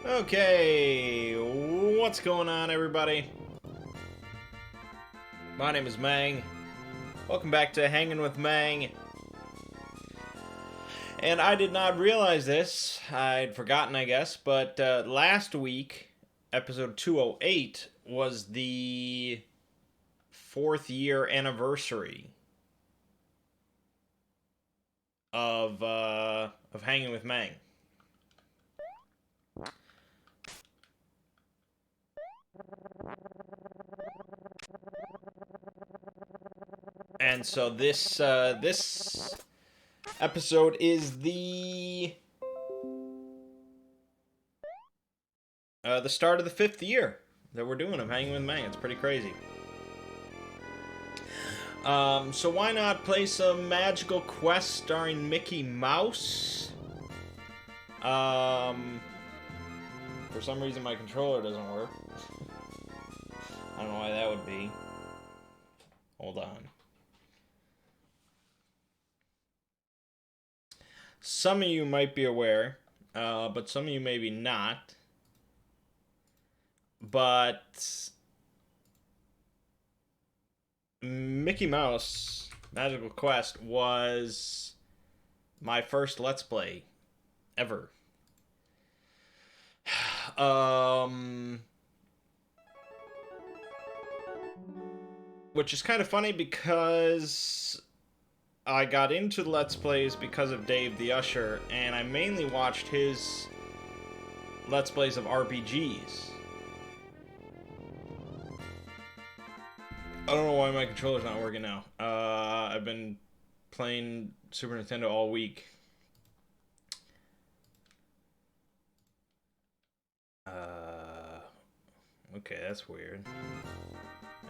Okay, what's going on, everybody? My name is Mangg. Welcome back to Hanging with Mangg. And I did not realize this. I'd forgotten, I guess, but last week, episode 208, was the 4th year anniversary of Hanging with Mangg. And so this episode is the start of the 5th year that we're doing of Hanging with Mangg. It's pretty crazy. So why not play some Magical Quest starring Mickey Mouse? For some reason my controller doesn't work. I don't know why that would be. Hold on. Some of you might be aware, but some of you maybe not. But Mickey Mouse Magical Quest was my first Let's Play ever. Which is kind of funny because I got into Let's Plays because of Dave the Usher, and I mainly watched his Let's Plays of RPGs. I don't know why my controller's not working now. I've been playing Super Nintendo all week. Okay, that's weird.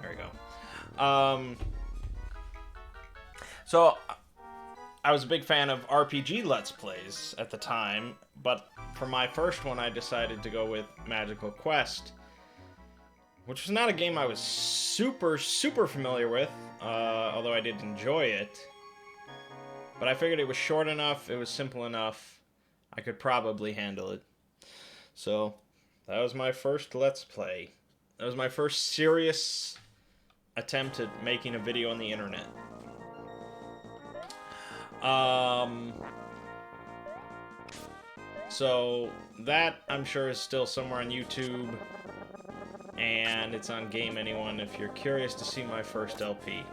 There we go. So, I was a big fan of RPG Let's Plays at the time, but for my first one I decided to go with Magical Quest, which was not a game I was super familiar with, although I did enjoy it. But I figured it was short enough, it was simple enough, I could probably handle it. So, that was my first Let's Play. That was my first serious attempt at making a video on the internet. So that, I'm sure, is still somewhere on YouTube, and it's on Game Anyone if you're curious to see my first LP.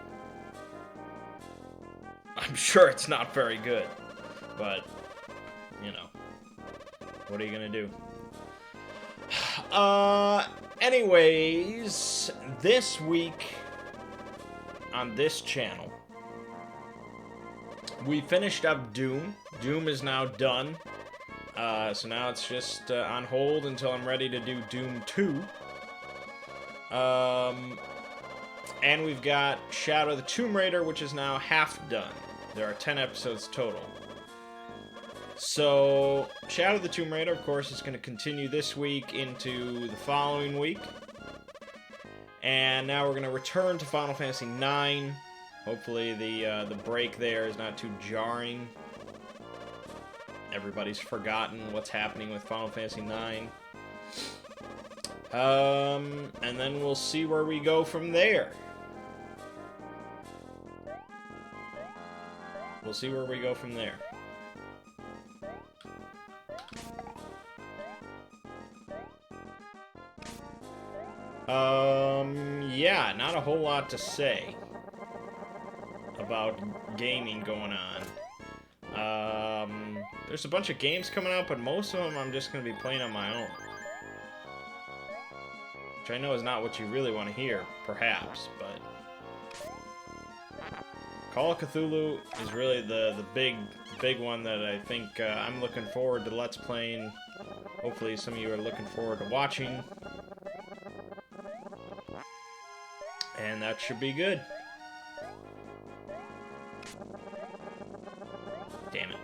I'm sure it's not very good, but, you know, what are you gonna do? Anyways, this week on this channel, we finished up Doom. Doom is now done. So now it's just on hold until I'm ready to do Doom 2. And we've got Shadow of the Tomb Raider, which is now half done. There are 10 episodes total. So, Shadow of the Tomb Raider, of course, is going to continue this week into the following week. And now we're going to return to Final Fantasy IX. Hopefully the break there is not too jarring. Everybody's forgotten what's happening with Final Fantasy IX. And then we'll see where we go from there. We'll see where we go from there. Yeah, not a whole lot to say about gaming going on. There's a bunch of games coming out, but most of them I'm just going to be playing on my own. Which I know is not what you really want to hear, perhaps, but Call of Cthulhu is really the big one that I think I'm looking forward to Let's Playing. Hopefully some of you are looking forward to watching. And that should be good. Damn it.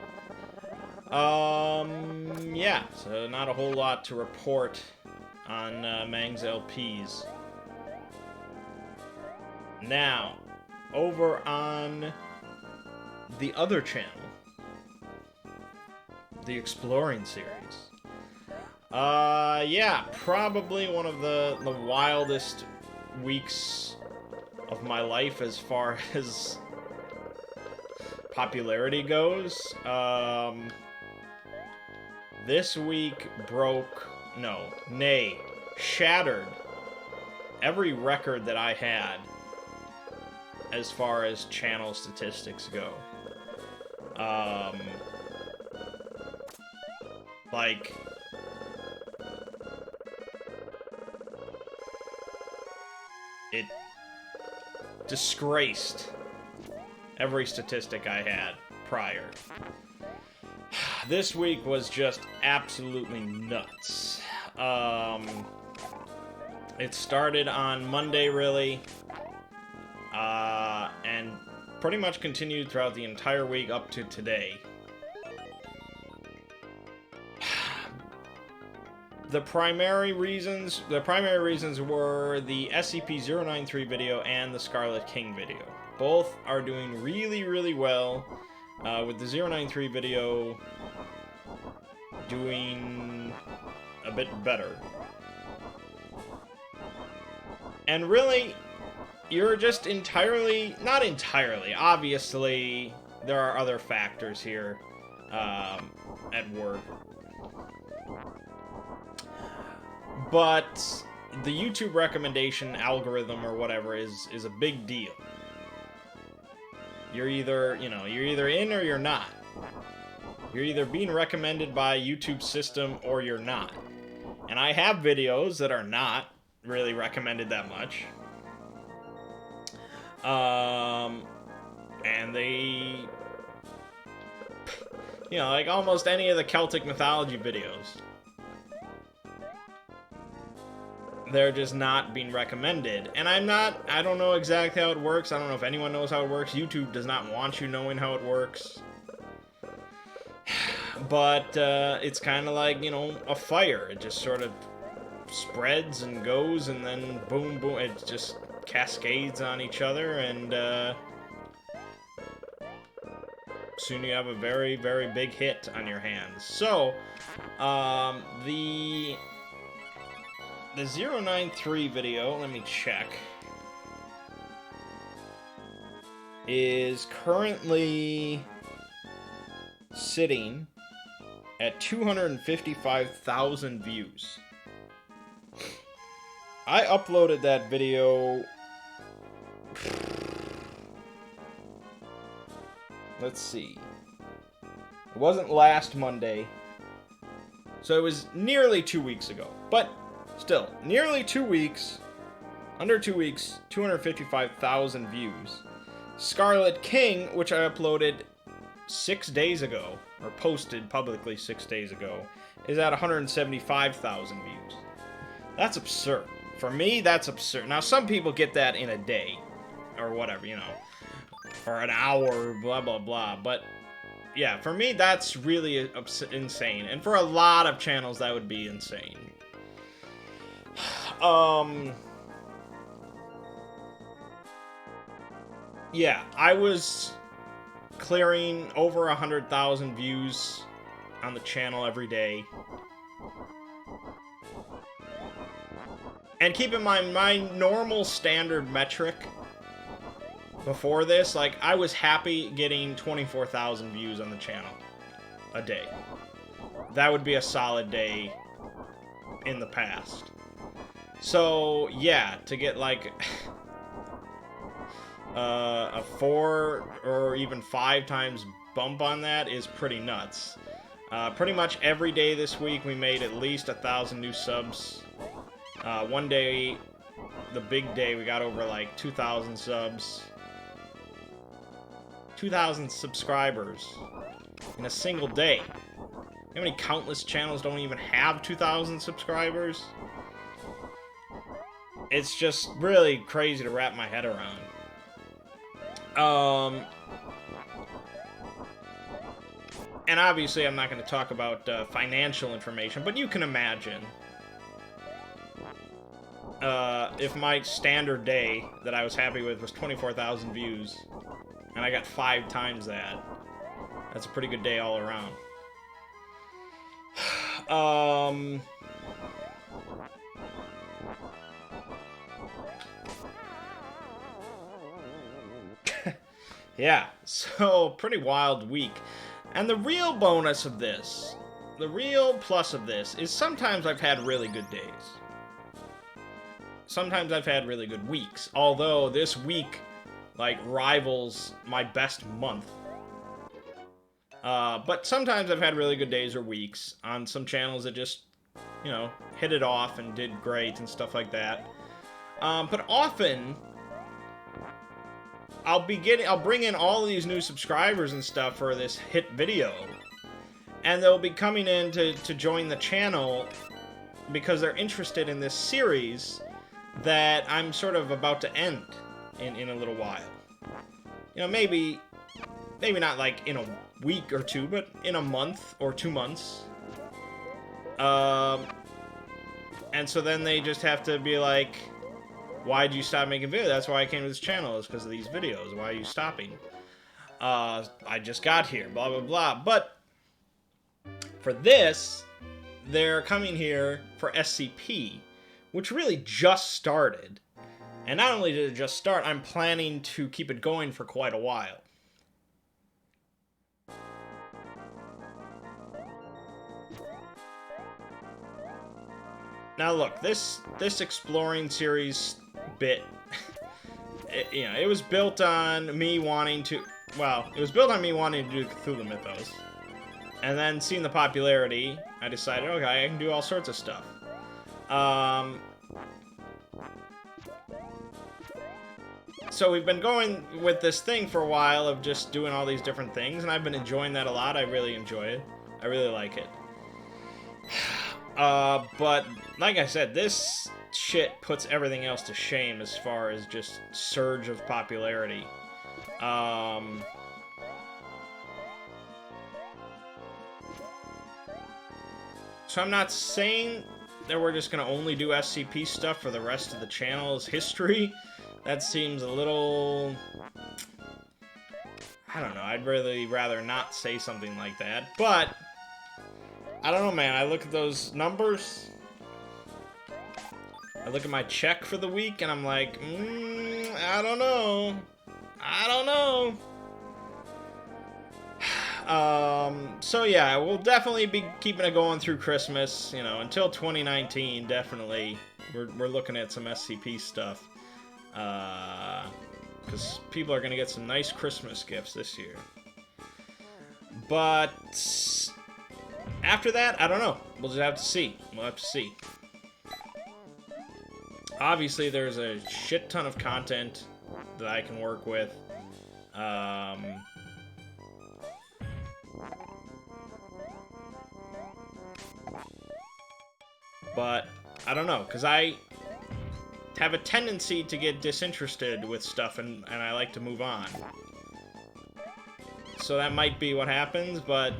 Yeah, so not a whole lot to report on Mangg's LPs. Now, over on the other channel, the Exploring series, Yeah, probably one of the wildest weeks of my life as far as popularity goes. This week shattered every record that I had as far as channel statistics go. Like, it disgraced every statistic I had prior. This week was just absolutely nuts. It started on Monday, really, and pretty much continued throughout the entire week up to today. The primary reasons were the SCP-093 video and the Scarlet King video. Both are doing really, really well, with the 093 video doing a bit better. And really, you're just not entirely, obviously, there are other factors here at work. But the YouTube recommendation algorithm or whatever is a big deal. You're either in or you're not. You're either being recommended by YouTube's system or you're not. And I have videos that are not really recommended that much. And they, like almost any of the Celtic mythology videos, they're just not being recommended. And I don't know exactly how it works. I don't know if anyone knows how it works. YouTube does not want you knowing how it works. But it's kind of like, a fire. It just sort of spreads and goes, and then boom, boom, it just cascades on each other, and soon you have a very, very big hit on your hands. So, the 093 video, let me check, is currently sitting at 255,000 views. I uploaded that video, let's see, it wasn't last Monday, so it was nearly 2 weeks ago, but still, nearly 2 weeks, under 2 weeks, 255,000 views. Scarlet King, which I uploaded 6 days ago, or posted publicly 6 days ago, is at 175,000 views. That's absurd. For me, that's absurd. Now, some people get that in a day, or whatever, or an hour, blah, blah, blah. But, yeah, for me, that's really insane. And for a lot of channels, that would be insane. Yeah, I was clearing over 100,000 views on the channel every day. And keep in mind, my normal standard metric before this, like, I was happy getting 24,000 views on the channel a day. That would be a solid day in the past. So, yeah, to get, like, a 4 or even 5 times bump on that is pretty nuts. Pretty much every day this week we made at least 1,000 new subs. One day, the big day, we got over like 2,000 subs. 2,000 subscribers in a single day. You know how many countless channels don't even have 2,000 subscribers? It's just really crazy to wrap my head around. And obviously I'm not going to talk about financial information, but you can imagine if my standard day that I was happy with was 24,000 views, and I got 5 times that, that's a pretty good day all around. Yeah, so pretty wild week. And the real bonus of this, the real plus of this, is sometimes I've had really good days. Sometimes I've had really good weeks. Although this week, like, rivals my best month. But sometimes I've had really good days or weeks on some channels that just, you know, hit it off and did great and stuff like that. But often I'll bring in all of these new subscribers and stuff for this hit video, and they'll be coming in to join the channel because they're interested in this series that I'm sort of about to end in a little while. You know, maybe not like in a week or two, but in a month or 2 months. And so then they just have to be like, why'd you stop making videos? That's why I came to this channel, is because of these videos. Why are you stopping? I just got here, blah, blah, blah. But for this, they're coming here for SCP, which really just started. And not only did it just start, I'm planning to keep it going for quite a while. Now look, this exploring series bit, it was built on me wanting to, it was built on me wanting to do Cthulhu Mythos. And then seeing the popularity, I decided, okay, I can do all sorts of stuff. So we've been going with this thing for a while of just doing all these different things, and I've been enjoying that a lot. I really enjoy it. I really like it. But like I said, this shit puts everything else to shame as far as just surge of popularity. So I'm not saying that we're just gonna only do SCP stuff for the rest of the channel's history. That seems a little... I don't know, I'd really rather not say something like that, but... I don't know, man, I look at those numbers, I look at my check for the week, and I'm like, I don't know. So yeah, we'll definitely be keeping it going through Christmas, you know, until 2019, definitely. We're looking at some SCP stuff. Because people are going to get some nice Christmas gifts this year. But after that, I don't know. We'll just have to see. We'll have to see. Obviously, there's a shit ton of content that I can work with. But I don't know, because I have a tendency to get disinterested with stuff, and I like to move on. So that might be what happens, but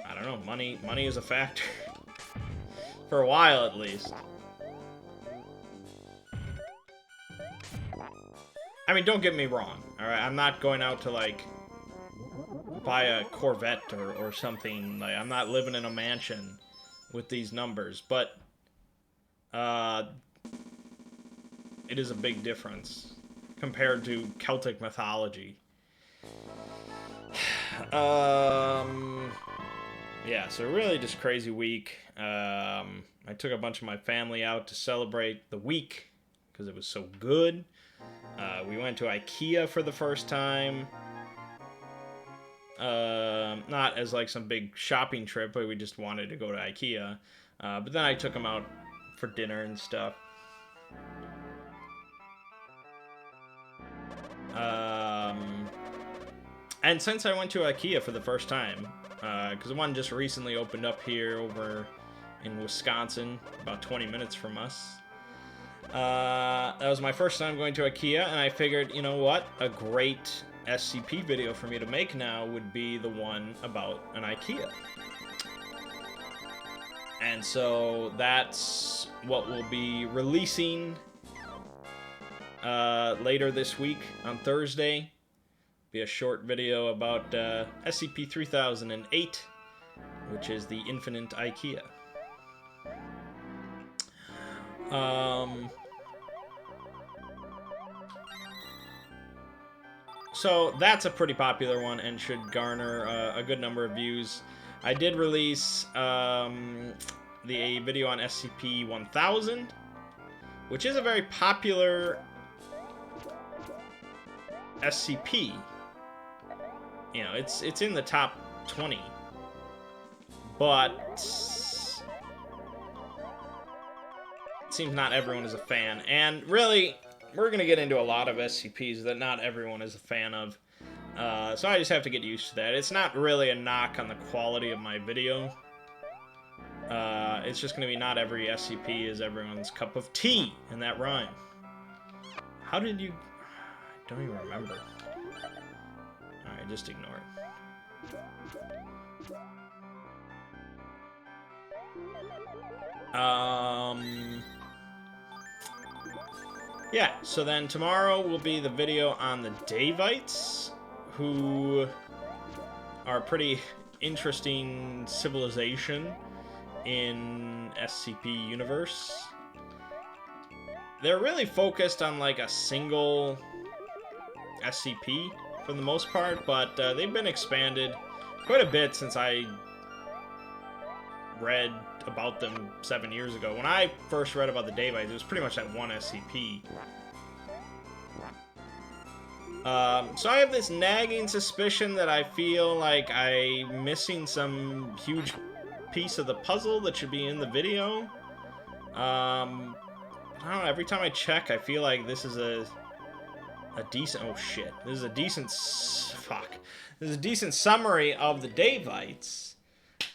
I don't know. Money is a factor. For a while, at least. I mean, don't get me wrong, alright? I'm not going out to, like, buy a Corvette or something. Like, I'm not living in a mansion with these numbers, but it is a big difference compared to Celtic mythology. Yeah, so really just crazy week. I took a bunch of my family out to celebrate the week because it was so good. We went to IKEA for the first time. Not as like some big shopping trip, but we just wanted to go to IKEA. But then I took them out for dinner and stuff. And since I went to IKEA for the first time, because one just recently opened up here over in Wisconsin, about 20 minutes from us. That was my first time going to IKEA, and I figured, you know what? A great SCP video for me to make now would be the one about an IKEA. And so that's what we'll be releasing later this week on Thursday. Be a short video about SCP-3008, which is the Infinite IKEA. So that's a pretty popular one and should garner a good number of views. I did release the video on SCP-1000, which is a very popular SCP. You know, it's in the top 20, but it seems not everyone is a fan. And really, we're gonna get into a lot of SCPs that not everyone is a fan of. So I just have to get used to that. It's not really a knock on the quality of my video. It's just going to be not every SCP is everyone's cup of tea, and that rhyme. How did you... I don't even remember. Alright, just ignore it. Yeah, so then tomorrow will be the video on the Davites, who are a pretty interesting civilization in SCP universe. They're really focused on like a single SCP for the most part, but they've been expanded quite a bit since I read about them 7 years ago. When I first read about the Davites, it was pretty much that one SCP. So I have this nagging suspicion that I feel like I'm missing some huge piece of the puzzle that should be in the video. I don't know, every time I check, I feel like this is a decent... Oh, shit. This is a decent... Fuck. This is a decent summary of the Davites.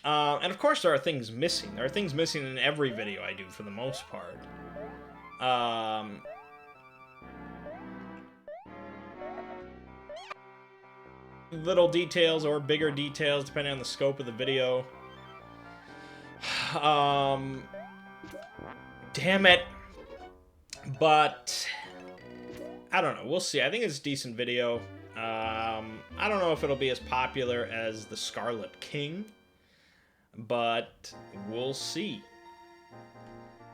And of course there are things missing. There are things missing in every video I do, for the most part. Little details or bigger details, depending on the scope of the video. Damn it. But I don't know. We'll see. I think it's a decent video. I don't know if it'll be as popular as the Scarlet King, but we'll see.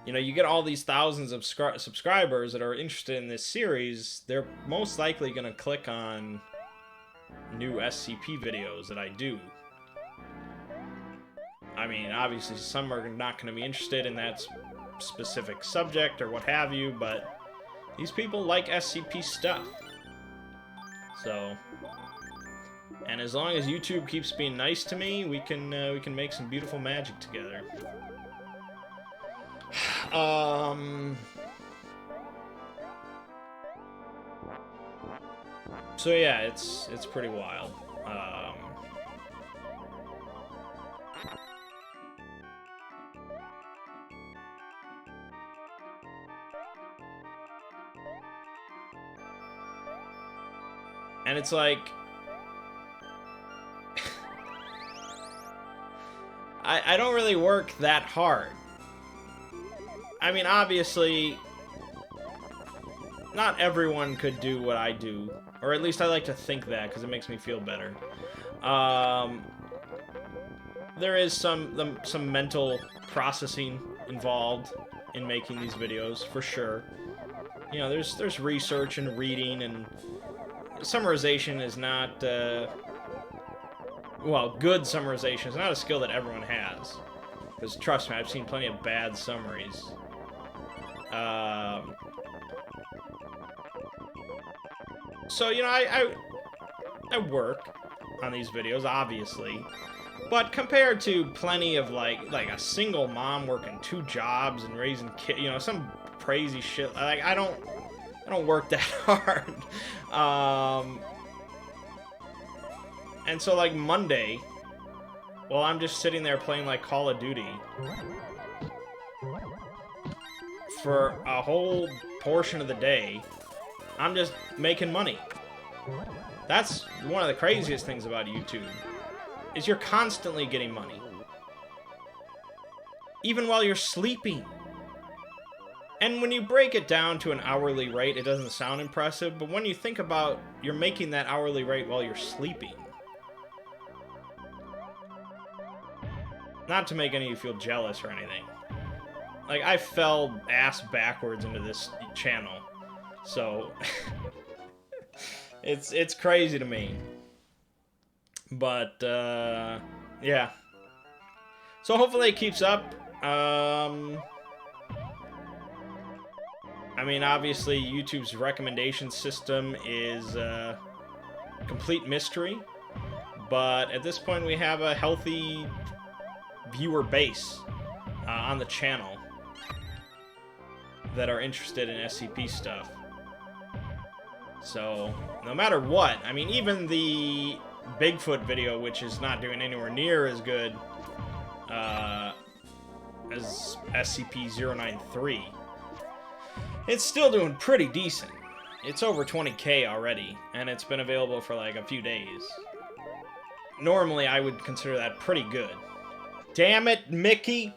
You know, you get all these thousands of subscribers that are interested in this series, they're most likely going to click on new SCP videos that I do. I mean, obviously some are not going to be interested in that specific subject or what have you, but these people like SCP stuff. So, and as long as YouTube keeps being nice to me, we can make some beautiful magic together. So yeah, it's pretty wild. And it's like... I don't really work that hard. I mean, obviously, not everyone could do what I do. Or at least I like to think that, because it makes me feel better. There is some mental processing involved in making these videos, for sure. You know, there's research and reading, and summarization is not, well, good summarization is not a skill that everyone has. Because, trust me, I've seen plenty of bad summaries. So, you know, I work on these videos, obviously. But compared to plenty of, like a single mom working 2 jobs and raising kids, you know, some crazy shit, like, I don't work that hard. And so, like, Monday, while I'm just sitting there playing, like, Call of Duty, for a whole portion of the day, I'm just making money. That's one of the craziest things about YouTube, is you're constantly getting money. Even while you're sleeping. And when you break it down to an hourly rate, it doesn't sound impressive, but when you think about you're making that hourly rate while you're sleeping. Not to make any of you feel jealous or anything. Like, I fell ass backwards into this channel. So, It's crazy to me. But, yeah. So hopefully it keeps up. I mean, obviously, YouTube's recommendation system is a complete mystery. But at this point, we have a healthy viewer base on the channel that are interested in SCP stuff. So, no matter what, I mean, even the Bigfoot video, which is not doing anywhere near as good as SCP-093, it's still doing pretty decent. It's over 20K already, and it's been available for like a few days. Normally, I would consider that pretty good. Damn it, Mickey!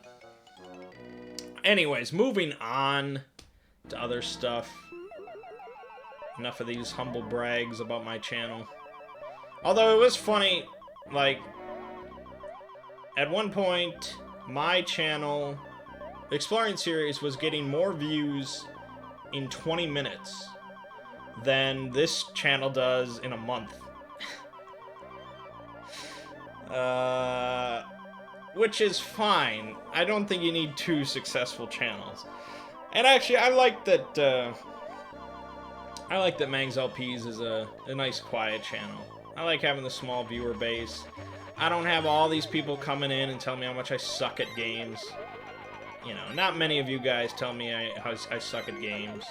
Anyways, moving on to other stuff. Enough of these humble brags about my channel. Although it was funny, like, at one point, my channel, the Exploring series, was getting more views in 20 minutes than this channel does in a month. Which is fine. I don't think you need two successful channels. And actually, I like that Mangg's LPs is a nice, quiet channel. I like having the small viewer base. I don't have all these people coming in and telling me how much I suck at games. You know, not many of you guys tell me I suck at games.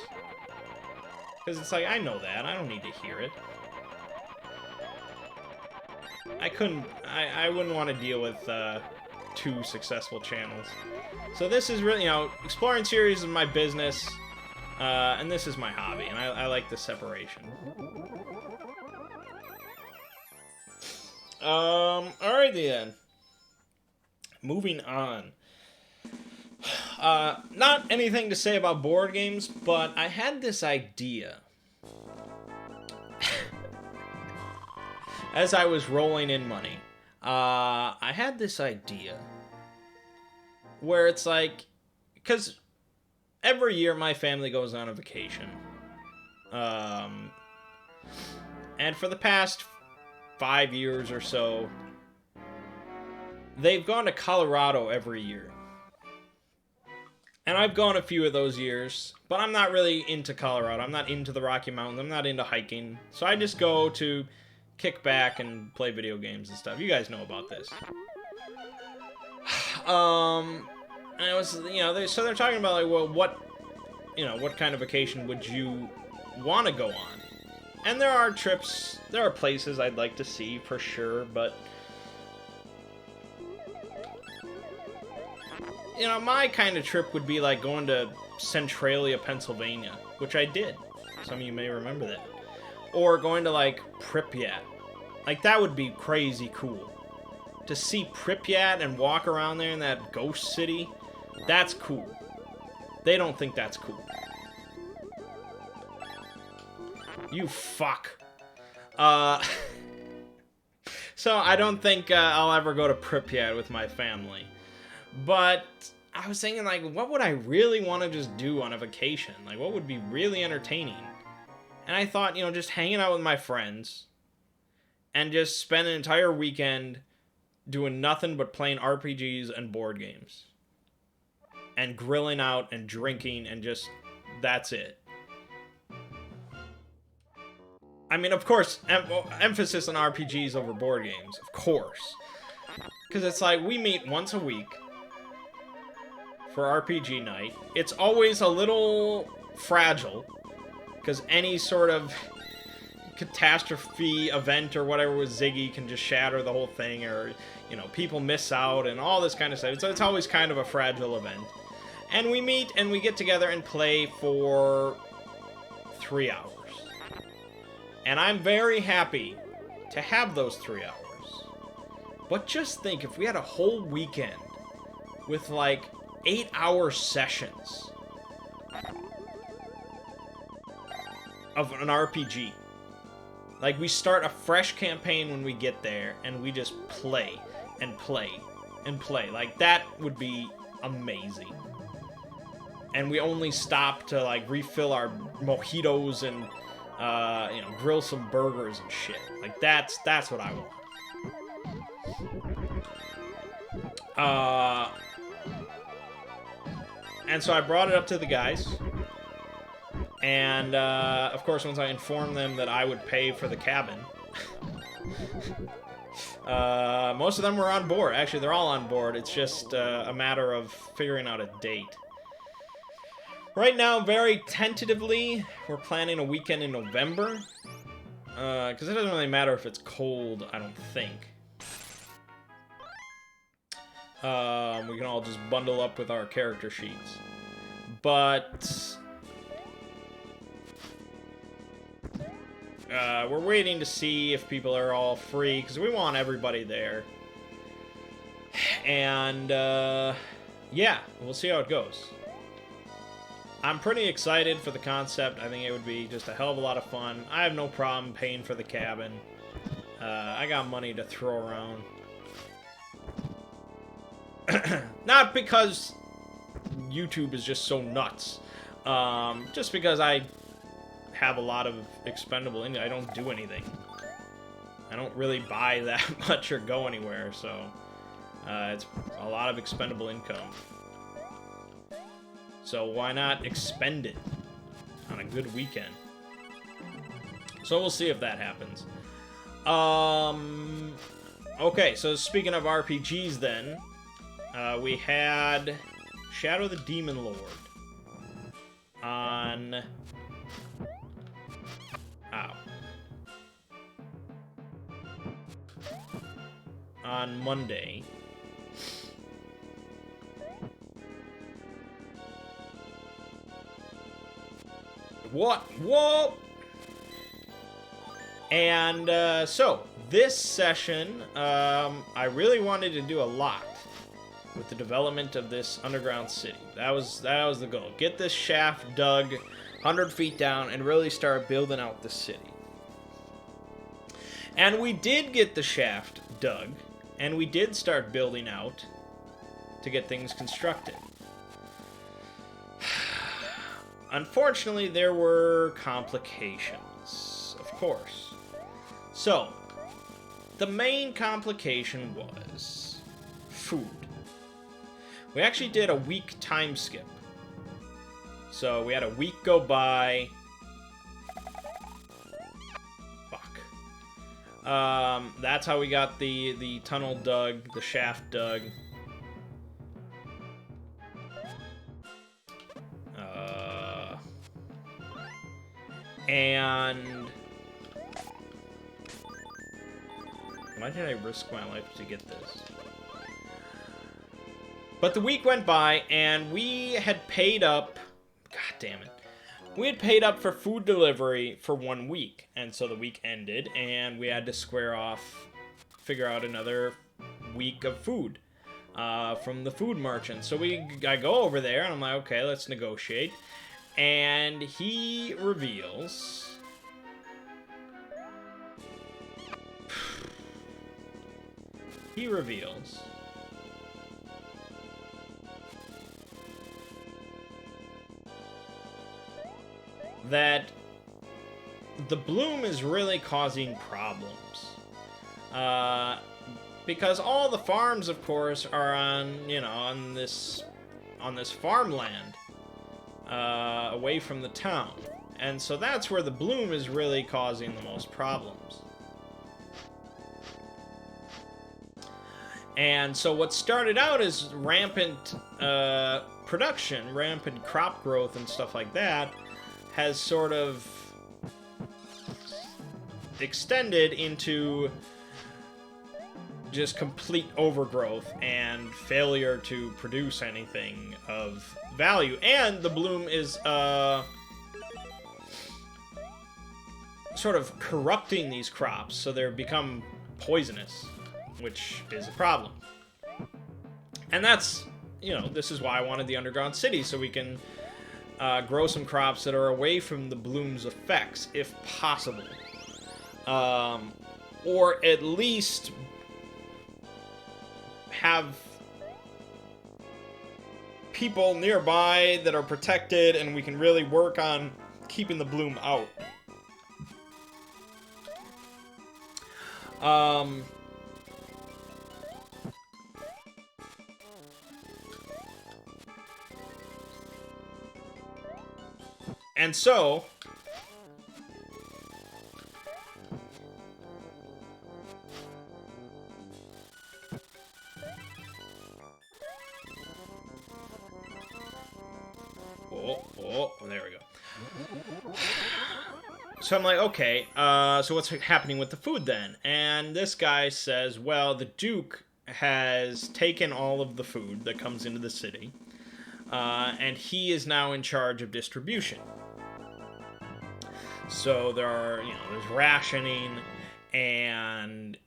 Because it's like, I know that. I don't need to hear it. I wouldn't want to deal with two successful channels. So this is really, you know, Exploring series is my business, and this is my hobby, and I like the separation. Alrighty then. Moving on. Not anything to say about board games, but I had this idea. As I was rolling in money, I had this idea where it's like, because every year my family goes on a vacation, and for the past 5 years or so, they've gone to Colorado every year. And I've gone a few of those years, but I'm not really into Colorado. I'm not into the Rocky Mountains. I'm not into hiking. So I just go to kick back and play video games and stuff. You guys know about this. And it was, you know, so they're talking about, like, well, what kind of vacation would you want to go on? And there are trips, there are places I'd like to see for sure, but, you know, my kind of trip would be like going to Centralia, Pennsylvania, which I did. Some of you may remember that. Or going to, like, Pripyat. Like, that would be crazy cool. To see Pripyat and walk around there in that ghost city, that's cool. They don't think that's cool. You fuck. So I don't think I'll ever go to Pripyat with my family. But I was thinking, like, what would I really want to just do on a vacation? Like, what would be really entertaining? And I thought, you know, just hanging out with my friends and just spend an entire weekend doing nothing but playing RPGs and board games. And grilling out and drinking and just, that's it. I mean, of course, emphasis on RPGs over board games, of course. Because it's like, we meet once a week for RPG night. It's always a little fragile, because any sort of catastrophe event or whatever with Ziggy can just shatter the whole thing, or, you know, people miss out and all this kind of stuff. So it's always kind of a fragile event. And we meet and we get together and play for 3 hours. And I'm very happy to have those 3 hours. But just think, if we had a whole weekend with, like, 8-hour sessions of an RPG. Like, we start a fresh campaign when we get there, and we just play, and play, and play. Like, that would be amazing. And we only stop to, like, refill our mojitos and You know, grill some burgers and shit. Like, that's what I want. And so I brought it up to the guys. And, of course, once I informed them that I would pay for the cabin, most of them were on board. Actually, they're all on board. It's just a matter of figuring out a date. Right now, very tentatively, we're planning a weekend in November. Because it doesn't really matter if it's cold, I don't think. We can all just bundle up with our character sheets. But we're waiting to see if people are all free, because we want everybody there. And, yeah, we'll see how it goes. I'm pretty excited for the concept. I think it would be just a hell of a lot of fun. I have no problem paying for the cabin. I got money to throw around. Not because YouTube is just so nuts. Just because I have a lot of expendable income. I don't do anything. I don't really buy that much or go anywhere, so it's a lot of expendable income. So why not expend it on a good weekend? So we'll see if that happens. Okay, so speaking of RPGs then, we had Shadow the Demon Lord on... on Monday. What? Whoa! And, so, this session, I really wanted to do a lot with the development of this underground city. That was the goal. Get this shaft dug 100 feet down and really start building out the city. And we did get the shaft dug, and we did start building out to get things constructed. Unfortunately, there were complications, of course. So, the main complication was food. We actually did a week time skip. So, we had a week go by. Fuck. That's how we got the tunnel dug, the shaft dug. And why did I risk my life to get this? But the week went by, and we had paid up... God damn it. We had paid up for food delivery for 1 week. And so the week ended, and we had to square off, figure out another week of food from the food merchant. So I go over there, and I'm like, okay, let's negotiate. And he reveals... that the bloom is really causing problems. Because all the farms, of course, are on, you know, on this farmland. Away from the town. And so that's where the bloom is really causing the most problems. And so what started out as rampant production, rampant crop growth and stuff like that, has sort of extended into just complete overgrowth and failure to produce anything of value. And the bloom is sort of corrupting these crops, so they become poisonous, which is a problem. And that's, you know, this is why I wanted the underground city, so we can grow some crops that are away from the bloom's effects, if possible. Or at least have people nearby that are protected, and we can really work on keeping the bloom out. Um... And so... Oh, there we go. So I'm like, okay, so what's happening with the food then? And this guy says, well, the Duke has taken all of the food that comes into the city, and he is now in charge of distribution. So there's rationing, and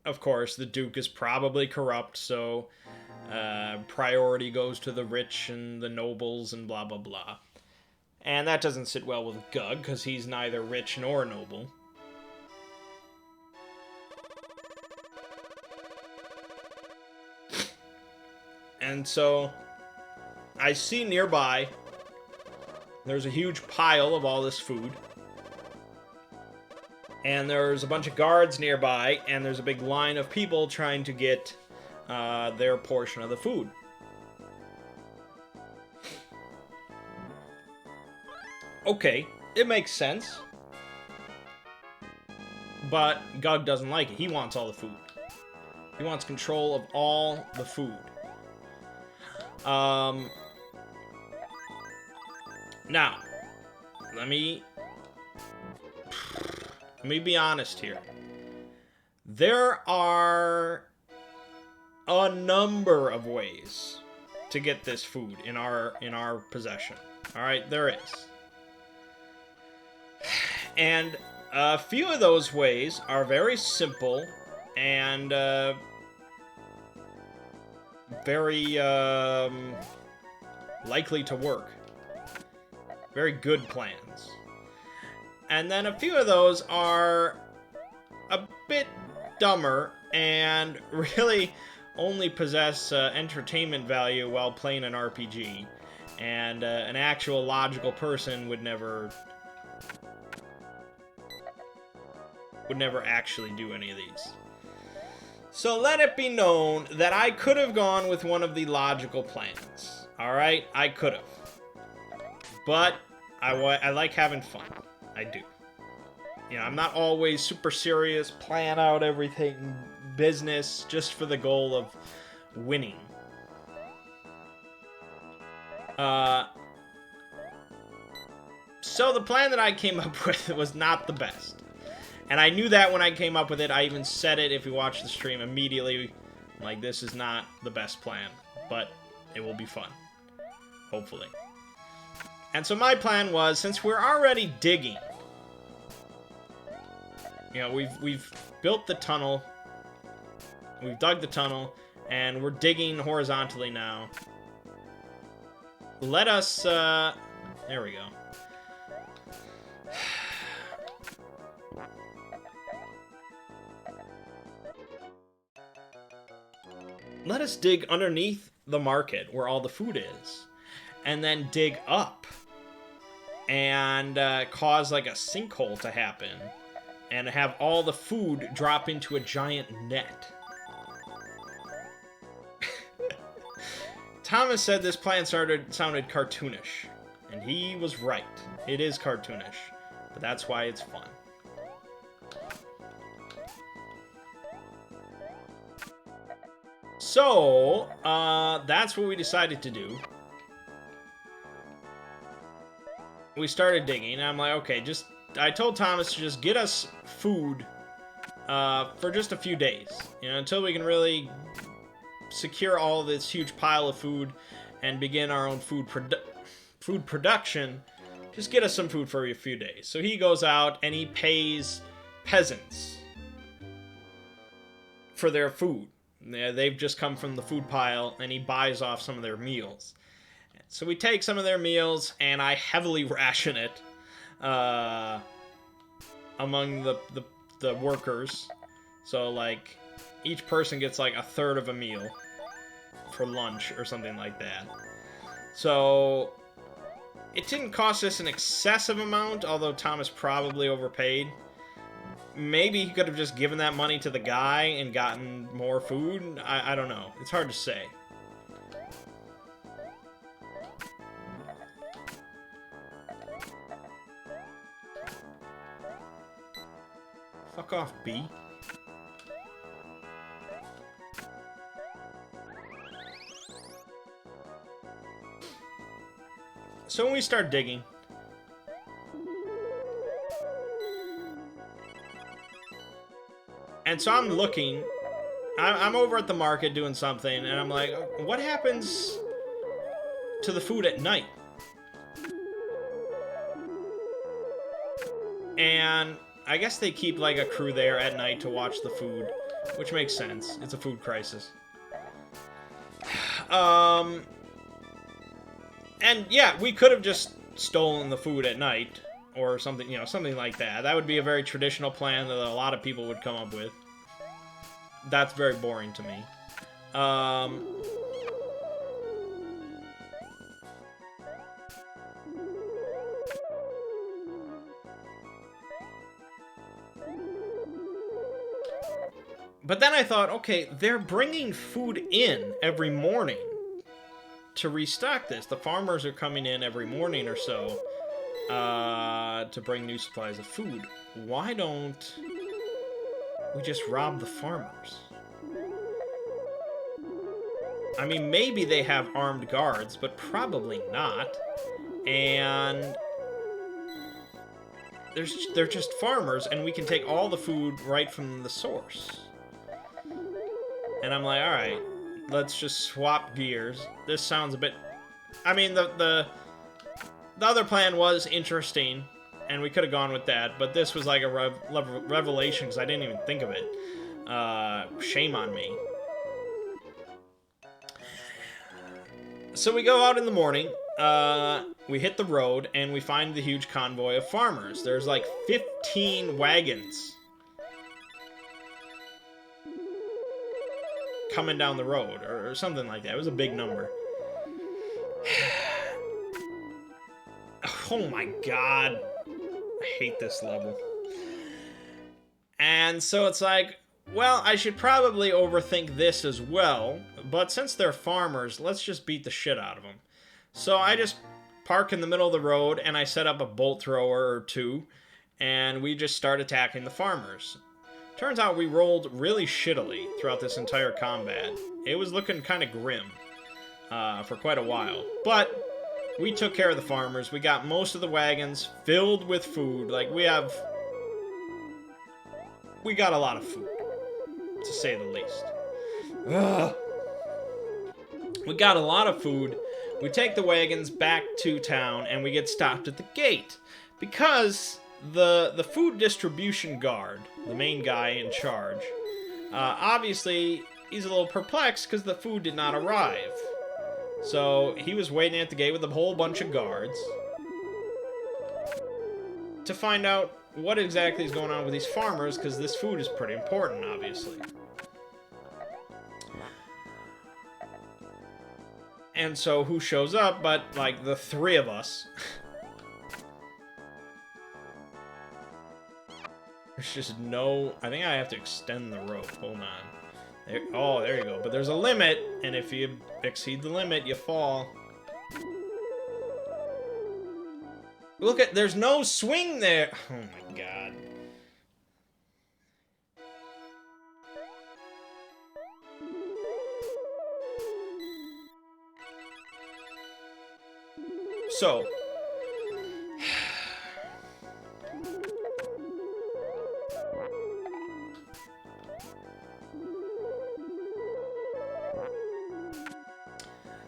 of course the Duke is probably corrupt, so priority goes to the rich and the nobles and blah blah blah. And that doesn't sit well with Gug, because he's neither rich nor noble. And so, I see nearby, there's a huge pile of all this food. And there's a bunch of guards nearby, and there's a big line of people trying to get their portion of the food. Okay, it makes sense. But Gug doesn't like it. He wants all the food. He wants control of all the food. Now, let me be honest here. There are a number of ways to get this food in our possession. All right, there is. And a few of those ways are very simple and very likely to work. Very good plans. And then a few of those are a bit dumber and really only possess entertainment value while playing an RPG. And an actual logical person would never actually do any of these. So let it be known that I could have gone with one of the logical plans. Alright? I could have. But I like having fun. I do. You know, I'm not always super serious, plan out everything, business, just for the goal of winning. So the plan that I came up with was not the best. And I knew that when I came up with it. I even said it, if you watch the stream, immediately. Like, this is not the best plan. But it will be fun. Hopefully. And so my plan was, since we're already digging... You know, we've built the tunnel. We've dug the tunnel. And we're digging horizontally now. Let us, there we go. Let us dig underneath the market where all the food is. And then dig up. And cause like a sinkhole to happen. And have all the food drop into a giant net. Thomas said this plan sounded cartoonish. And he was right. It is cartoonish. But that's why it's fun. So, that's what we decided to do. We started digging, and I'm like, okay, I told Thomas to just get us food, for just a few days. You know, until we can really secure all of this huge pile of food and begin our own food production. Just get us some food for a few days. So he goes out and he pays peasants for their food. They've just come from the food pile, and he buys off some of their meals. So we take some of their meals, and I heavily ration it among the workers. So, like, each person gets, like, a third of a meal for lunch or something like that. So, it didn't cost us an excessive amount, although Thomas probably overpaid. maybe he could have just given that money to the guy and gotten more food. I don't know. It's hard to say. Fuck off, B. So when we start digging, and so I'm looking, I'm over at the market doing something, and I'm like, what happens to the food at night? And I guess they keep, like, a crew there at night to watch the food, which makes sense. It's a food crisis. And, yeah, we could have just stolen the food at night, or something, you know, something like that. That would be a very traditional plan that a lot of people would come up with. That's very boring to me. But then I thought, okay, they're bringing food in every morning to restock this. The farmers are coming in every morning or so to bring new supplies of food. Why don't we just rob the farmers? I mean, maybe they have armed guards, but probably not. And they're just farmers, and we can take all the food right from the source. And I'm like, alright, let's just swap gears. This sounds a bit... I mean, the other plan was interesting, and we could have gone with that, but this was like a revelation, because I didn't even think of it. Shame on me. So we go out in the morning, we hit the road, and we find the huge convoy of farmers. There's like 15 wagons coming down the road, or something like that. It was a big number. Oh my god. I hate this level. And so it's like, well, I should probably overthink this as well, but since they're farmers, let's just beat the shit out of them. So I just park in the middle of the road, and I set up a bolt thrower or two, and we just start attacking the farmers. Turns out we rolled really shittily throughout this entire combat. It was looking kind of grim for quite a while. But we took care of the farmers. We got most of the wagons filled with food. Like, we got a lot of food, to say the least. Ugh. We got a lot of food. We take the wagons back to town, and we get stopped at the gate. Because the food distribution guard, the main guy in charge, obviously he's a little perplexed because the food did not arrive. So he was waiting at the gate with a whole bunch of guards to find out what exactly is going on with these farmers, because this food is pretty important, obviously. And so who shows up but, like, the three of us. There's just no... I think I have to extend the rope. Hold on. There, oh, there you go. But there's a limit, and if you exceed the limit, you fall. Look at... There's no swing there! Oh my god. So...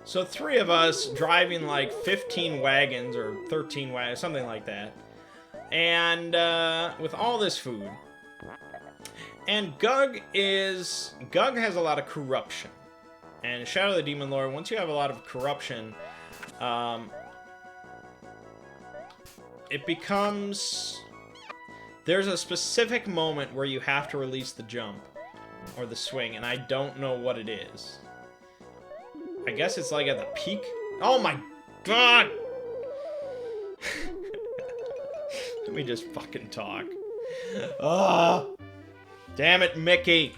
So three of us driving like 15 wagons or 13 wagons, something like that. And with all this food. And Gug has a lot of corruption. And Shadow the Demon Lord, once you have a lot of corruption, it becomes... There's a specific moment where you have to release the jump or the swing, and I don't know what it is. I guess it's like at the peak. Oh my god! Let me just fucking talk. Ah, damn it, Mickey.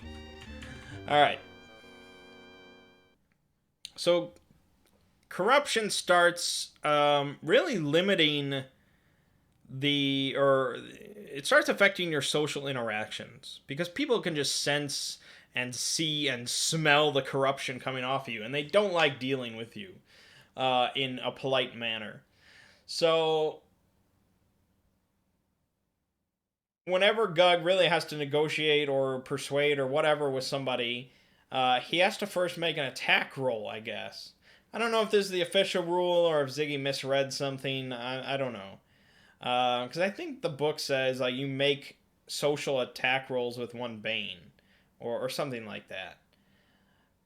All right. So corruption starts really limiting or it starts affecting your social interactions because people can just sense and see and smell the corruption coming off of you, and they don't like dealing with you in a polite manner. So whenever Gug really has to negotiate or persuade or whatever with somebody, he has to first make an attack roll, I guess. I don't know if this is the official rule or if Ziggy misread something. I don't know. Because I think the book says like you make social attack rolls with one Bane, or something like that.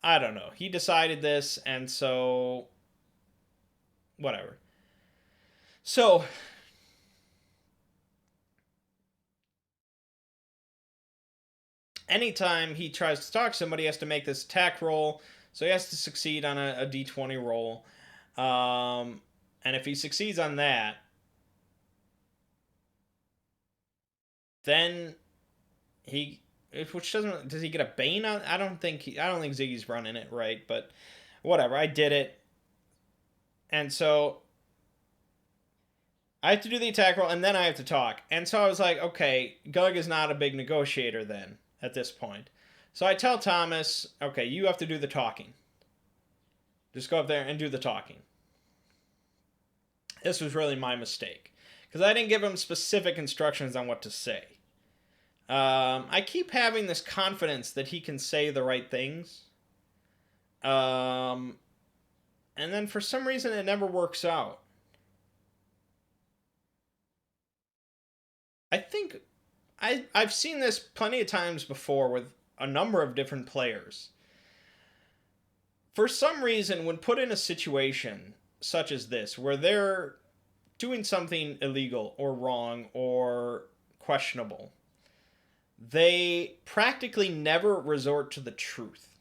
I don't know. He decided this, and so whatever. So anytime he tries to talk to somebody, he has to make this attack roll. So he has to succeed on a d20 roll. And if he succeeds on that, then he which does he get a Bane on? I don't think Ziggy's running it right, but whatever. I did it, and so I have to do the attack roll, and then I have to talk. And so I was like, okay, Gug is not a big negotiator then at this point. So I tell Thomas, okay, you have to do the talking. Just go up there and do the talking. This was really my mistake because I didn't give him specific instructions on what to say. I keep having this confidence that he can say the right things. And then for some reason it never works out. I think I've seen this plenty of times before with a number of different players. For some reason, when put in a situation such as this, where they're doing something illegal or wrong or questionable, they practically never resort to the truth.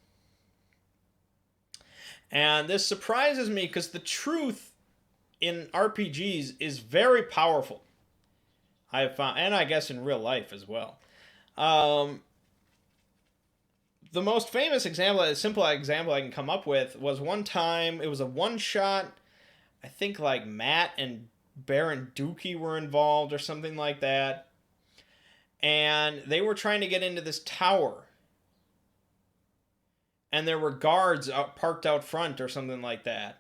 And this surprises me because the truth in RPGs is very powerful. I have found, and I guess in real life as well. The most famous example, a simple example I can come up with, was one time, it was a one shot. I think like Matt and Baron Dookie were involved or something like that. And they were trying to get into this tower. And there were guards parked out front or something like that.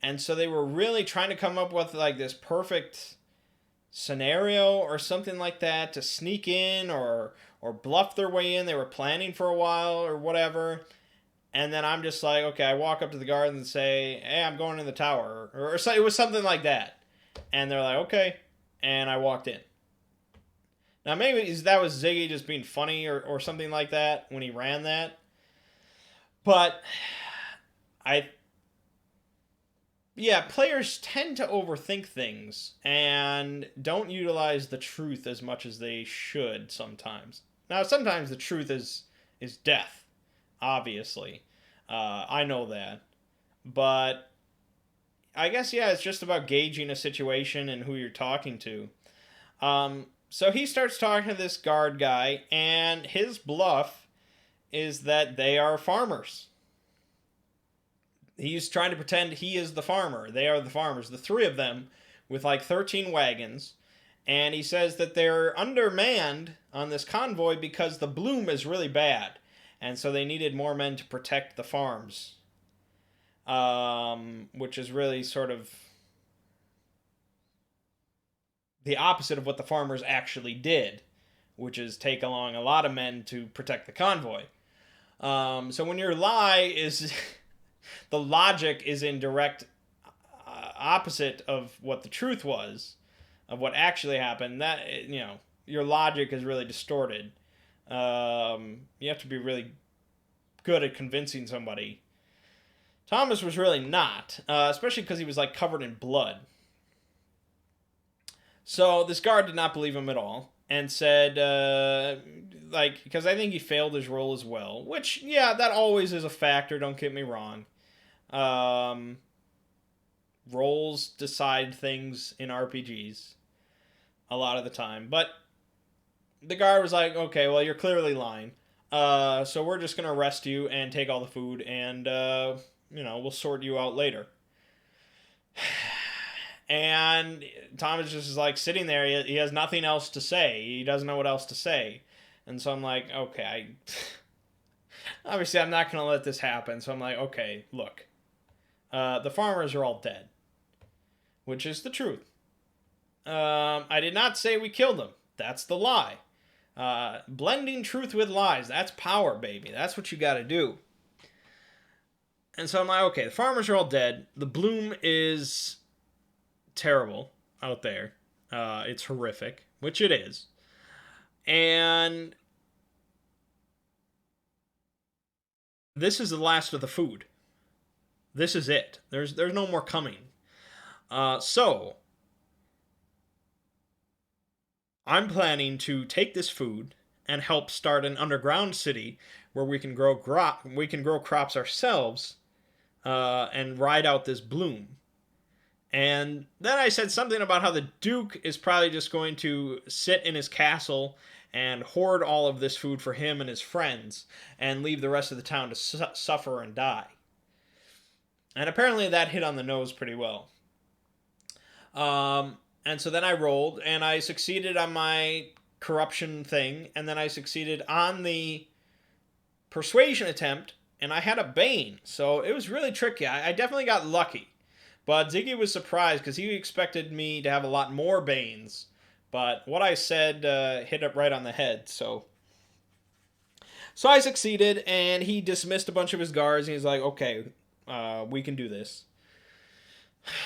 And so they were really trying to come up with like this perfect scenario or something like that to sneak in or bluff their way in. They were planning for a while or whatever. And then I'm just like, okay, I walk up to the guard and say, hey, I'm going in the tower. Or so, it was something like that. And they're like, okay. And I walked in. Now, maybe that was Ziggy just being funny or something like that when he ran that. But players tend to overthink things and don't utilize the truth as much as they should sometimes. Now, sometimes the truth is death, obviously. I know that. But I guess, it's just about gauging a situation and who you're talking to. So he starts talking to this guard guy, and his bluff is that they are farmers. He's trying to pretend he is the farmer. They are the farmers. The three of them with like 13 wagons. And he says that they're undermanned on this convoy because the bloom is really bad. And so they needed more men to protect the farms. Which is really sort of the opposite of what the farmers actually did, which is take along a lot of men to protect the convoy. So when your lie is... the logic is in direct opposite of what the truth was, of what actually happened, that, your logic is really distorted. You have to be really good at convincing somebody. Thomas was really not, especially because he was like covered in blood. So this guard did not believe him at all and said, because I think he failed his role as well, which, that always is a factor, don't get me wrong. Roles decide things in RPGs a lot of the time, but the guard was like, okay, well, you're clearly lying. So we're just going to arrest you and take all the food and, we'll sort you out later. And Thomas just is like sitting there. He has nothing else to say. He doesn't know what else to say. And so I'm like, okay, obviously I'm not going to let this happen. So I'm like, okay, look, the farmers are all dead, which is the truth. I did not say we killed them. That's the lie. Blending truth with lies. That's power, baby. That's what you got to do. And so I'm like, okay, the farmers are all dead. The bloom is terrible out there. It's horrific, which it is. And this is the last of the food. This is it. There's no more coming. So I'm planning to take this food and help start an underground city where we can grow crops ourselves, and ride out this bloom. And then I said something about how the Duke is probably just going to sit in his castle and hoard all of this food for him and his friends and leave the rest of the town to suffer and die. And apparently that hit on the nose pretty well. And so then I rolled, and I succeeded on my corruption thing, and then I succeeded on the persuasion attempt, and I had a Bane. So it was really tricky. I definitely got lucky. But Ziggy was surprised because he expected me to have a lot more Banes. But what I said hit it right on the head. So I succeeded, and he dismissed a bunch of his guards, and he's like, okay, we can do this.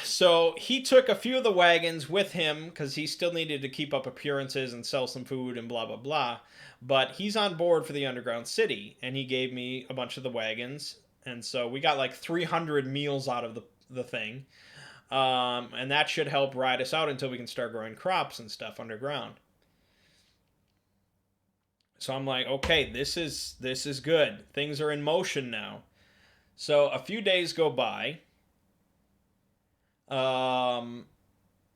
So he took a few of the wagons with him because he still needed to keep up appearances and sell some food and blah, blah, blah. But he's on board for the underground city, and he gave me a bunch of the wagons. And so we got like 300 meals out of the thing. And that should help ride us out until we can start growing crops and stuff underground. So I'm like, okay, this is good. Things are in motion now. So a few days go by.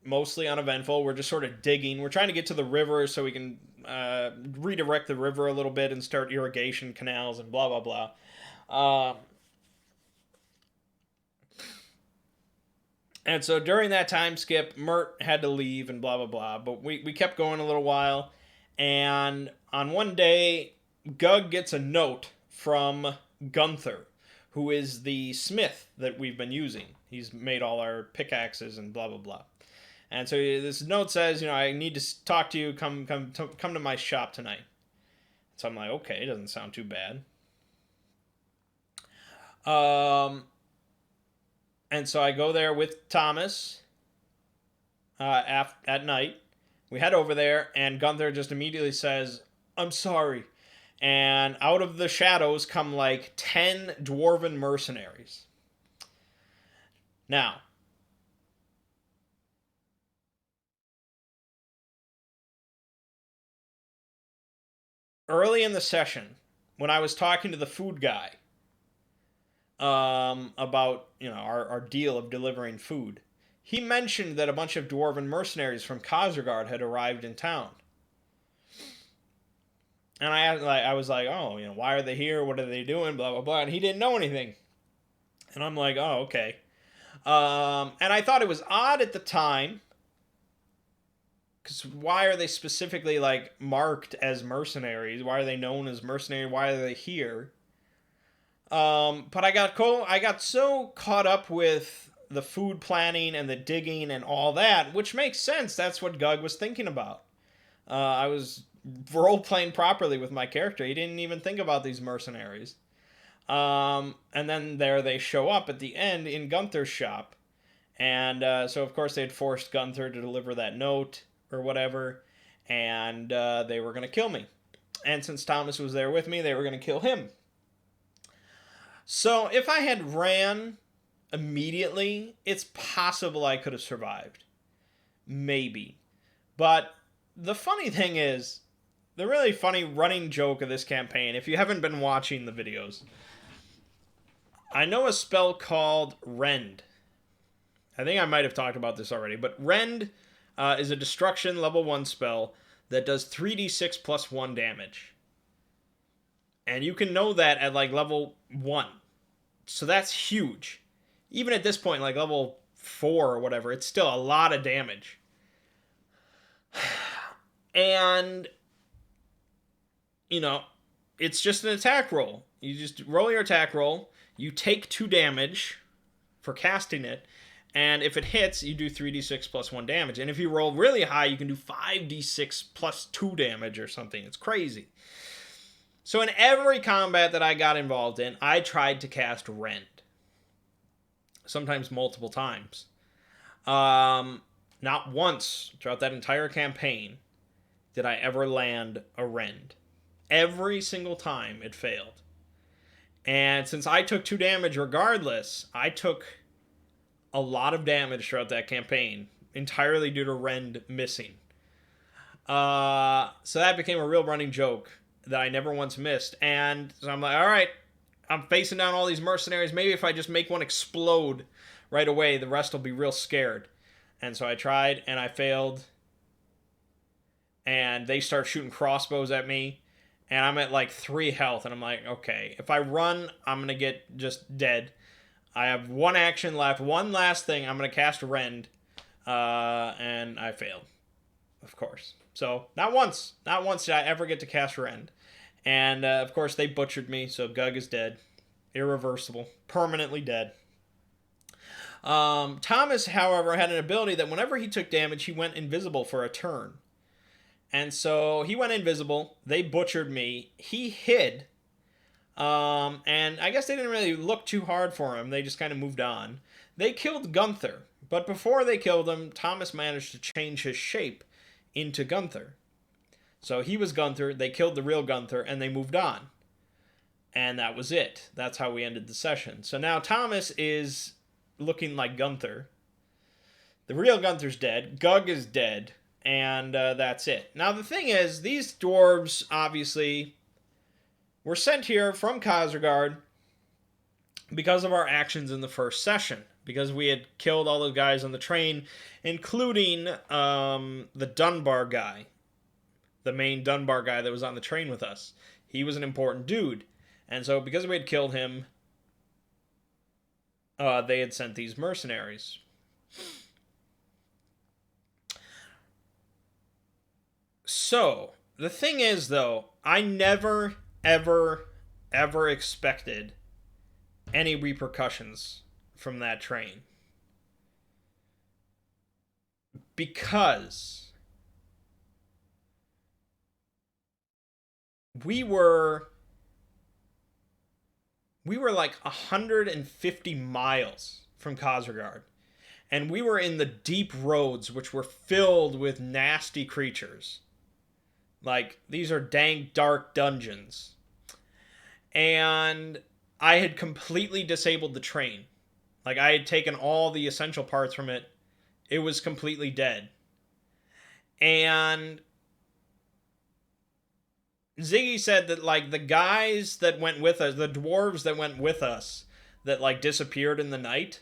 Mostly uneventful. We're just sort of digging. We're trying to get to the river so we can redirect the river a little bit and start irrigation canals and blah, blah, blah. And so during that time skip, Mert had to leave and blah, blah, blah. But we kept going a little while. And on one day, Gug gets a note from Gunther, who is the smith that we've been using. He's made all our pickaxes and blah, blah, blah. And so this note says, I need to talk to you. Come to my shop tonight. So I'm like, okay, doesn't sound too bad. And so I go there with Thomas at night. We head over there, and Gunther just immediately says, I'm sorry. And out of the shadows come like 10 dwarven mercenaries. Now, early in the session, when I was talking to the food guy about our deal of delivering food, he mentioned that a bunch of dwarven mercenaries from Khazargard had arrived in town. And I was like, oh, why are they here? What are they doing? Blah, blah, blah. And he didn't know anything. And I'm like, oh, okay. And I thought it was odd at the time, because why are they specifically marked as mercenaries? Why are they known as mercenaries? Why are they here? But I got so caught up with the food planning and the digging and all that, which makes sense. That's what Gug was thinking about. I was role playing properly with my character. He didn't even think about these mercenaries. And then there they show up at the end in Gunther's shop. And so, of course, they'd forced Gunther to deliver that note or whatever. And they were going to kill me. And since Thomas was there with me, they were going to kill him. So if I had ran immediately, it's possible I could have survived. Maybe. But the funny thing is, the really funny running joke of this campaign, if you haven't been watching the videos, I know a spell called Rend. I think I might have talked about this already, but Rend is a destruction level 1 spell that does 3d6 plus 1 damage. And you can know that at like level 1. So that's huge. Even at this point, like level 4 or whatever, it's still a lot of damage. And, you know, it's just an attack roll. You just roll your attack roll, you take 2 damage for casting it, and if it hits, you do 3d6 plus 1 damage. And if you roll really high, you can do 5d6 plus 2 damage or something. It's crazy. So in every combat that I got involved in, I tried to cast Rend. Sometimes multiple times. Not once throughout that entire campaign did I ever land a Rend. Every single time it failed. And since I took 2 damage regardless, I took a lot of damage throughout that campaign, entirely due to Rend missing. So that became a real running joke that I never once missed. And so I'm like, all right, I'm facing down all these mercenaries. Maybe if I just make one explode right away, the rest will be real scared. And so I tried, and I failed. And they start shooting crossbows at me. And I'm at like 3 health. And I'm like, okay, if I run, I'm going to get just dead. I have 1 action left. One last thing. I'm going to cast Rend. And I failed. Of course. So, not once did I ever get to cast Rend. And, of course, they butchered me. So, Gug is dead. Irreversible. Permanently dead. Thomas, however, had an ability that whenever he took damage, he went invisible for a turn. And so he went invisible. They butchered me. He hid. And I guess they didn't really look too hard for him. They just kind of moved on. They killed Gunther. But before they killed him, Thomas managed to change his shape into Gunther. So he was Gunther. They killed the real Gunther. And they moved on. And that was it. That's how we ended the session. So now Thomas is looking like Gunther. The real Gunther's dead. Gug is dead. And that's it. Now, the thing is, these dwarves, obviously, were sent here from Khazargard because of our actions in the first session. Because we had killed all those guys on the train, including the Dunbar guy. The main Dunbar guy that was on the train with us. He was an important dude. And so, because we had killed him, they had sent these mercenaries. So, the thing is, though, I never, ever, ever expected any repercussions from that train. Because we were like 150 miles from Khazargard. And we were in the deep roads, which were filled with nasty creatures. Like, these are dank, dark dungeons. And I had completely disabled the train. Like, I had taken all the essential parts from it. It was completely dead. And Ziggy said that, like, the guys that went with us, the dwarves that went with us, that, like, disappeared in the night,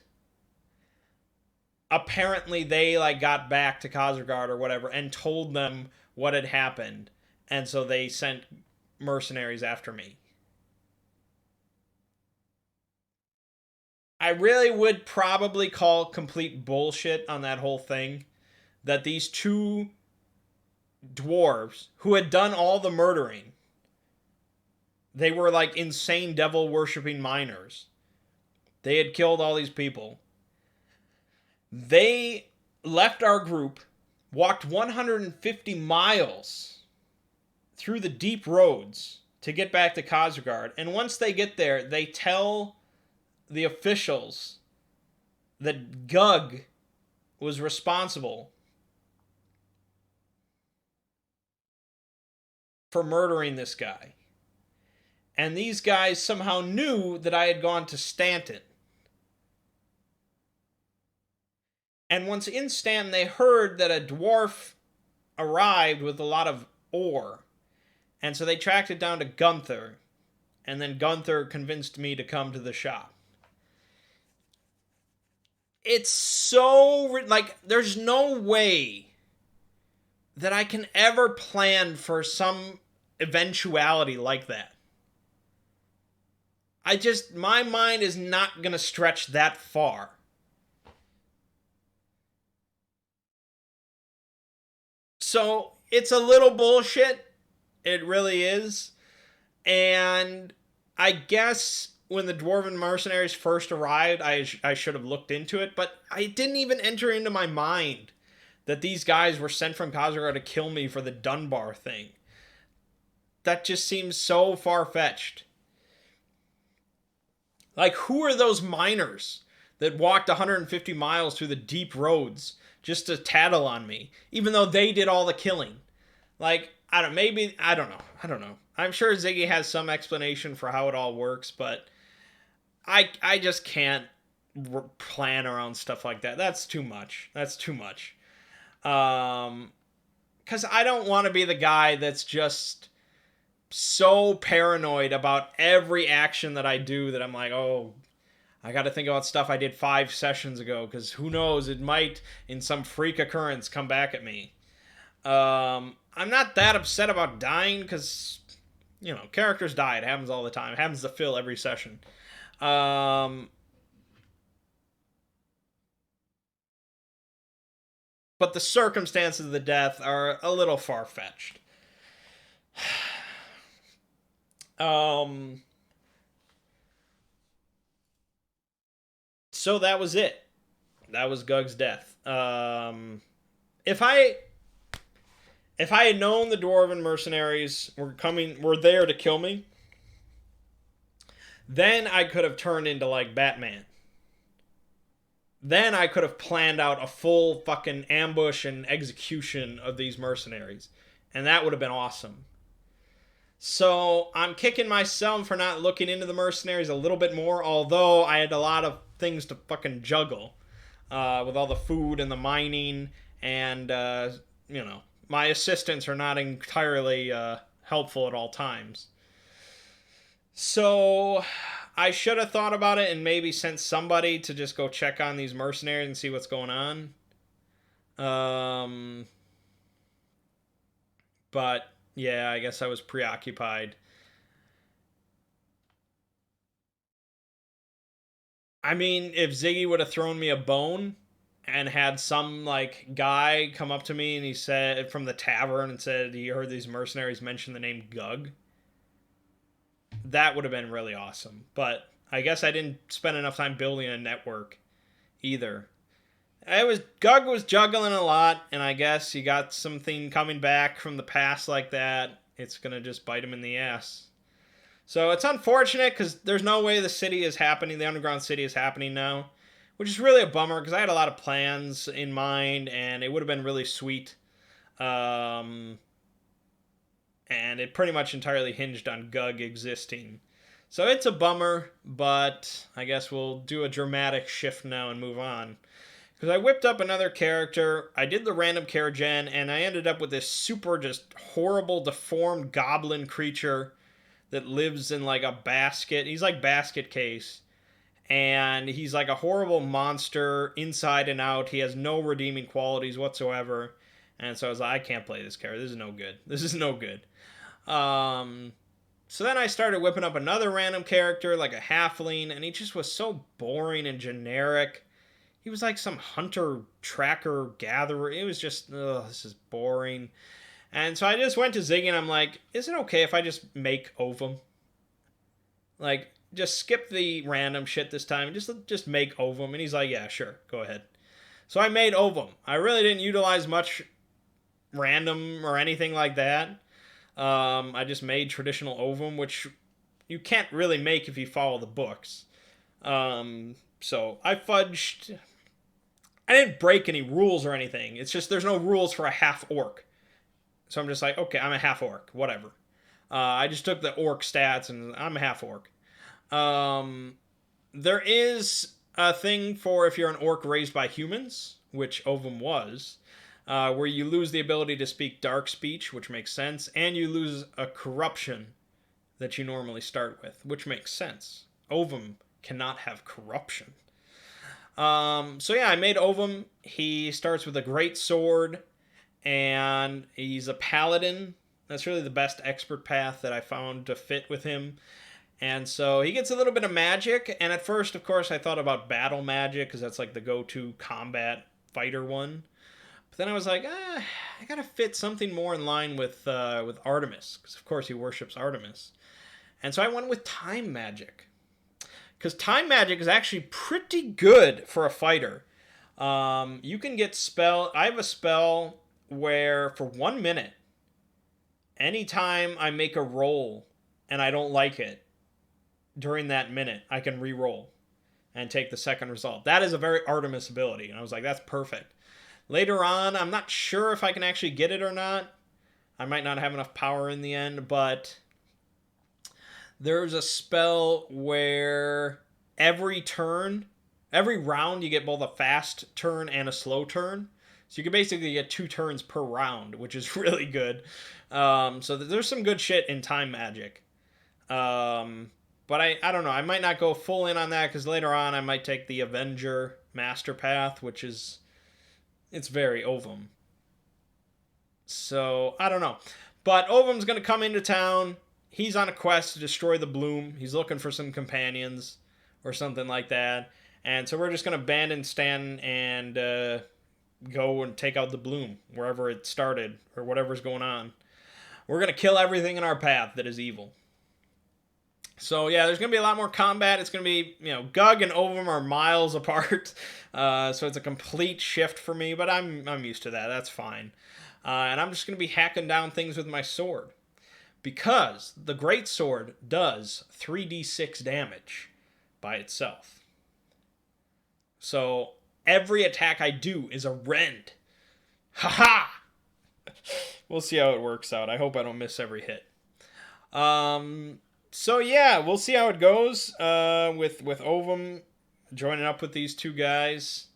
apparently they, like, got back to Khazargard or whatever and told them what had happened, and so they sent mercenaries after me. I really would probably call complete bullshit on that whole thing, that these 2 dwarves who had done all the murdering, they were like insane devil-worshipping miners. They had killed all these people. They left our group, walked 150 miles through the deep roads to get back to Khazargard. And once they get there, they tell the officials that Gug was responsible for murdering this guy. And these guys somehow knew that I had gone to Stanton. And once in Stanton, they heard that a dwarf arrived with a lot of ore. And so they tracked it down to Gunther. And then Gunther convinced me to come to the shop. It's so... like, there's no way that I can ever plan for some eventuality like that. My mind is not going to stretch that far. So it's a little bullshit. It really is. And I guess when the Dwarven mercenaries first arrived, I should have looked into it, but I didn't even enter into my mind that these guys were sent from Khazar to kill me for the Dunbar thing. That just seems so far-fetched. Like, who are those miners that walked 150 miles through the deep roads just to tattle on me, even though they did all the killing? Like, I don't know. I'm sure Ziggy has some explanation for how it all works, but I just can't plan around stuff like that. That's too much. Because I don't want to be the guy that's just so paranoid about every action that I do that I'm like, oh, I got to think about stuff I did 5 sessions ago, because who knows, it might, in some freak occurrence, come back at me. I'm not that upset about dying, because, characters die. It happens all the time. It happens to Phil every session. But the circumstances of the death are a little far-fetched. So that was it. That was Gug's death. If I had known the Dwarven mercenaries were there to kill me, then I could have turned into like Batman. Then I could have planned out a full fucking ambush and execution of these mercenaries. And that would have been awesome. So I'm kicking myself for not looking into the mercenaries a little bit more, although I had a lot of things to fucking juggle with all the food and the mining, and, my assistants are not entirely helpful at all times. So I should have thought about it and maybe sent somebody to just go check on these mercenaries and see what's going on. But yeah, I guess I was preoccupied. I mean, if Ziggy would have thrown me a bone and had some like guy come up to me and he said from the tavern and said he heard these mercenaries mention the name Gug, that would have been really awesome. But I guess I didn't spend enough time building a network either. Gug was juggling a lot, and I guess he got something coming back from the past like that. It's gonna just bite him in the ass. So it's unfortunate because there's no way the city is happening. The underground city is happening now, which is really a bummer because I had a lot of plans in mind, and it would have been really sweet. And it pretty much entirely hinged on Gug existing. So it's a bummer, but I guess we'll do a dramatic shift now and move on. Because I whipped up another character, I did the random care gen, and I ended up with this super just horrible, deformed goblin creature that lives in like a basket. He's like basket case. And he's like a horrible monster inside and out. He has no redeeming qualities whatsoever. And so I was like, I can't play this character. This is no good. This is no good. So then I started whipping up another random character, like a halfling, and he just was so boring and generic. He was like some hunter, tracker, gatherer. It was just, this is boring. And so I just went to Ziggy and I'm like, is it okay if I just make Ovum? Like, just skip the random shit this time. Just make Ovum. And he's like, yeah, sure, go ahead. So I made Ovum. I really didn't utilize much random or anything like that. I just made traditional Ovum, which you can't really make if you follow the books. So I fudged. I didn't break any rules or anything. It's just there's no rules for a half orc. So I'm just like, okay, I'm a half orc, whatever. I just took the orc stats and I'm a half orc. There is a thing for if you're an orc raised by humans, which Ovum was, where you lose the ability to speak dark speech, which makes sense, and you lose a corruption that you normally start with, which makes sense. Ovum cannot have corruption. So yeah, I made Ovum. He starts with a great sword, and he's a paladin. That's really the best expert path that I found to fit with him. And so he gets a little bit of magic, and at first, of course, I thought about battle magic, because that's like the go-to combat fighter one. But then I was like, I gotta fit something more in line with Artemis, because of course he worships Artemis. And so I went with time magic, because time magic is actually pretty good for a fighter. You can get spell. I have a spell where for 1 minute, anytime I make a roll and I don't like it, during that minute, I can re-roll and take the second result. That is a very Artemis ability, and I was like, that's perfect. Later on, I'm not sure if I can actually get it or not. I might not have enough power in the end, but there's a spell where every round, you get both a fast turn and a slow turn. So you can basically get 2 turns per round, which is really good. So there's some good shit in time magic. But I don't know. I might not go full in on that, because later on I might take the Avenger Master Path, which is... it's very Ovum. So, I don't know. But Ovum's going to come into town. He's on a quest to destroy the Bloom. He's looking for some companions or something like that. And so we're just going to abandon Stan and go and take out the Bloom, wherever it started or whatever's going on. We're going to kill everything in our path that is evil. So, yeah, there's going to be a lot more combat. It's going to be, Gug and Ovum are miles apart. So it's a complete shift for me, but I'm used to that. That's fine. And I'm just going to be hacking down things with my sword. Because the Great Sword does 3d6 damage by itself. So every attack I do is a rend. Haha! We'll see how it works out. I hope I don't miss every hit. So yeah, we'll see how it goes with Ovum joining up with these two guys.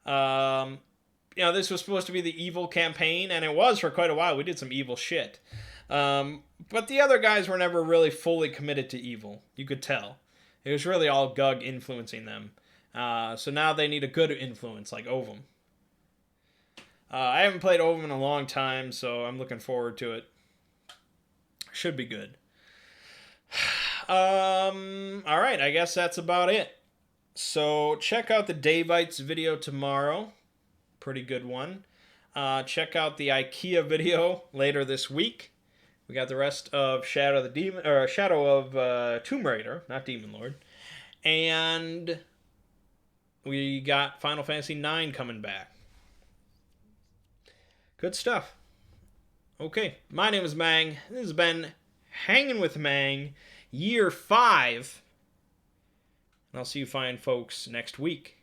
This was supposed to be the evil campaign, and it was for quite a while. We did some evil shit. But the other guys were never really fully committed to evil. You could tell. It was really all Gug influencing them. So now they need a good influence like Ovum. I haven't played Ovum in a long time, so I'm looking forward to it. Should be good. Alright, I guess that's about it. So check out the Davites video tomorrow. Pretty good one. Check out the IKEA video later this week. We got the rest of Shadow of Tomb Raider, not Demon Lord. And we got Final Fantasy IX coming back. Good stuff. Okay, my name is Mangg. This has been Hanging with Mangg, Year 5. And I'll see you fine folks next week.